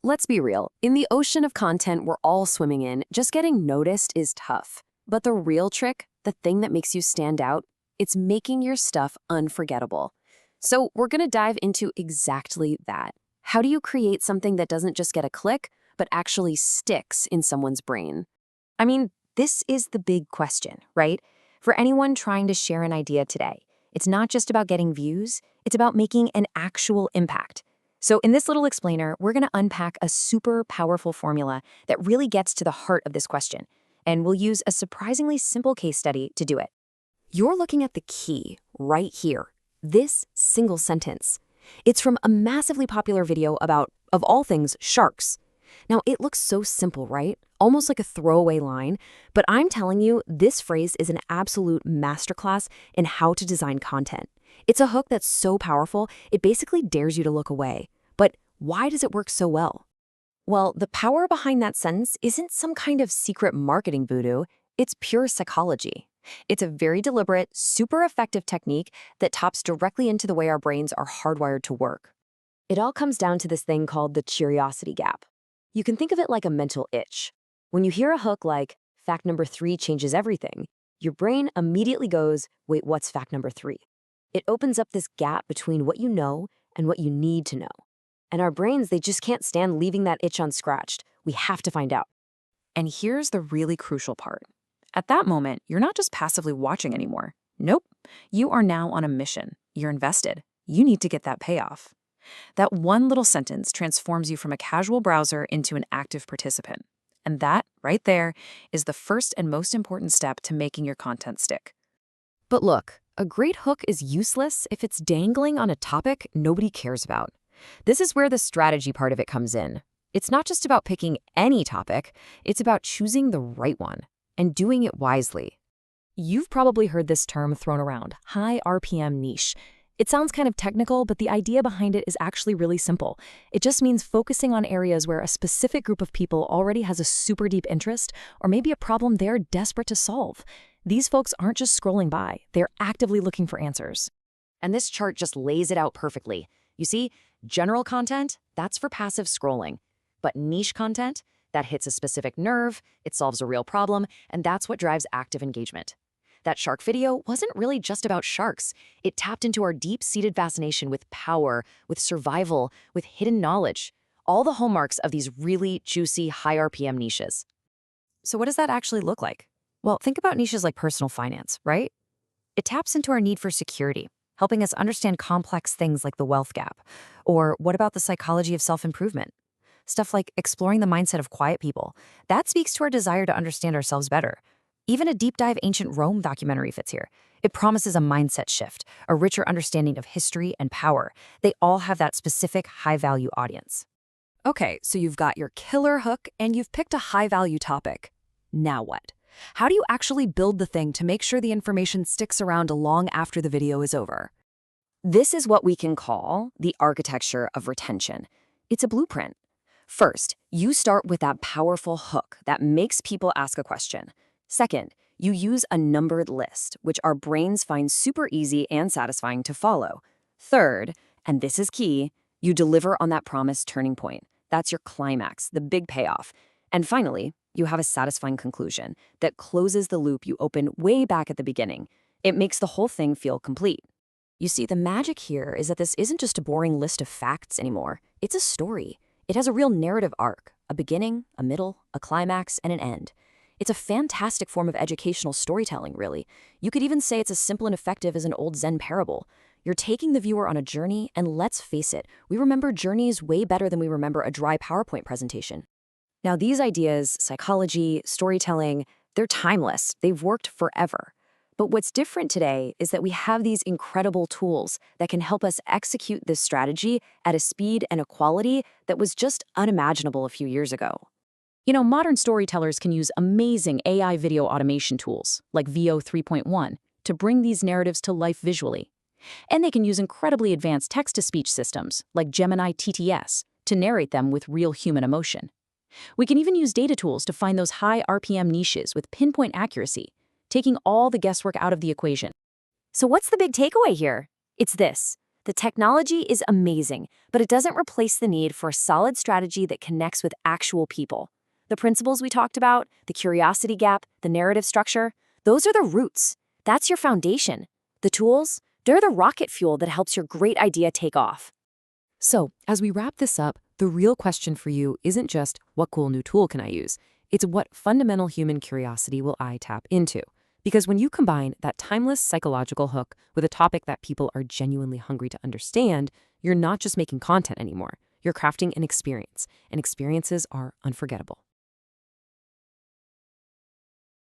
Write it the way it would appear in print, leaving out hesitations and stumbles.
Let's be real. In the ocean of content we're all swimming in, just getting noticed is tough. But the real trick, the thing that makes you stand out, it's making your stuff unforgettable. So we're going to dive into exactly that. How do you create something that doesn't just get a click, but actually sticks in someone's brain? I mean, this is the big question, right? For anyone trying to share an idea today, it's not just about getting views, it's about making an actual impact. So in this little explainer, we're going to unpack a super powerful formula that really gets to the heart of this question, and we'll use a surprisingly simple case study to do it. You're looking at the key right here, this single sentence. It's from a massively popular video about, of all things, sharks. Now, it looks so simple, right? Almost like a throwaway line, but I'm telling you, this phrase is an absolute masterclass in how to design content. It's a hook that's so powerful, it basically dares you to look away. But why does it work so well? Well, the power behind that sentence isn't some kind of secret marketing voodoo, it's pure psychology. It's a very deliberate, super effective technique that taps directly into the way our brains are hardwired to work. It all comes down to this thing called the curiosity gap. You can think of it like a mental itch. When you hear a hook like, fact number 3 changes everything, your brain immediately goes, wait, what's fact number 3? It opens up this gap between what you know and what you need to know. And our brains, they just can't stand leaving that itch unscratched. We have to find out. And here's the really crucial part. At that moment, you're not just passively watching anymore. Nope. You are now on a mission. You're invested. You need to get that payoff. That one little sentence transforms you from a casual browser into an active participant. And that, right there, is the first and most important step to making your content stick. But look, a great hook is useless if it's dangling on a topic nobody cares about. This is where the strategy part of it comes in. It's not just about picking any topic, it's about choosing the right one and doing it wisely. You've probably heard this term thrown around, high RPM niche. It sounds kind of technical, but the idea behind it is actually really simple. It just means focusing on areas where a specific group of people already has a super deep interest or maybe a problem they're desperate to solve. These folks aren't just scrolling by, they're actively looking for answers. And this chart just lays it out perfectly. You see, general content, that's for passive scrolling. But niche content, that hits a specific nerve, it solves a real problem, and that's what drives active engagement. That shark video wasn't really just about sharks. It tapped into our deep-seated fascination with power, with survival, with hidden knowledge. All the hallmarks of these really juicy, high RPM niches. So what does that actually look like? Well, think about niches like personal finance, right? It taps into our need for security, helping us understand complex things like the wealth gap. Or what about the psychology of self-improvement? Stuff like exploring the mindset of quiet people. That speaks to our desire to understand ourselves better. Even a deep dive ancient Rome documentary fits here. It promises a mindset shift, a richer understanding of history and power. They all have that specific high-value audience. Okay, so you've got your killer hook and you've picked a high-value topic. Now what? How do you actually build the thing to make sure the information sticks around long after the video is over? This is what we can call the architecture of retention. It's a blueprint. First, you start with that powerful hook that makes people ask a question. Second, you use a numbered list, which our brains find super easy and satisfying to follow. Third, and this is key, you deliver on that promised turning point. That's your climax, the big payoff. And finally, you have a satisfying conclusion that closes the loop you opened way back at the beginning. It makes the whole thing feel complete. You see, the magic here is that this isn't just a boring list of facts anymore. It's a story. It has a real narrative arc, a beginning, a middle, a climax, and an end. It's a fantastic form of educational storytelling, really. You could even say it's as simple and effective as an old Zen parable. You're taking the viewer on a journey, and let's face it, we remember journeys way better than we remember a dry PowerPoint presentation. Now, these ideas, psychology, storytelling, they're timeless. They've worked forever. But what's different today is that we have these incredible tools that can help us execute this strategy at a speed and a quality that was just unimaginable a few years ago. You know, modern storytellers can use amazing AI video automation tools, like VO 3.1, to bring these narratives to life visually. And they can use incredibly advanced text-to-speech systems, like Gemini TTS, to narrate them with real human emotion. We can even use data tools to find those high RPM niches with pinpoint accuracy, taking all the guesswork out of the equation. So what's the big takeaway here? It's this. The technology is amazing, but it doesn't replace the need for a solid strategy that connects with actual people. The principles we talked about, the curiosity gap, the narrative structure, those are the roots. That's your foundation. The tools, they're the rocket fuel that helps your great idea take off. So, as we wrap this up, the real question for you isn't just, what cool new tool can I use? It's what fundamental human curiosity will I tap into? Because when you combine that timeless psychological hook with a topic that people are genuinely hungry to understand, you're not just making content anymore. You're crafting an experience, and experiences are unforgettable.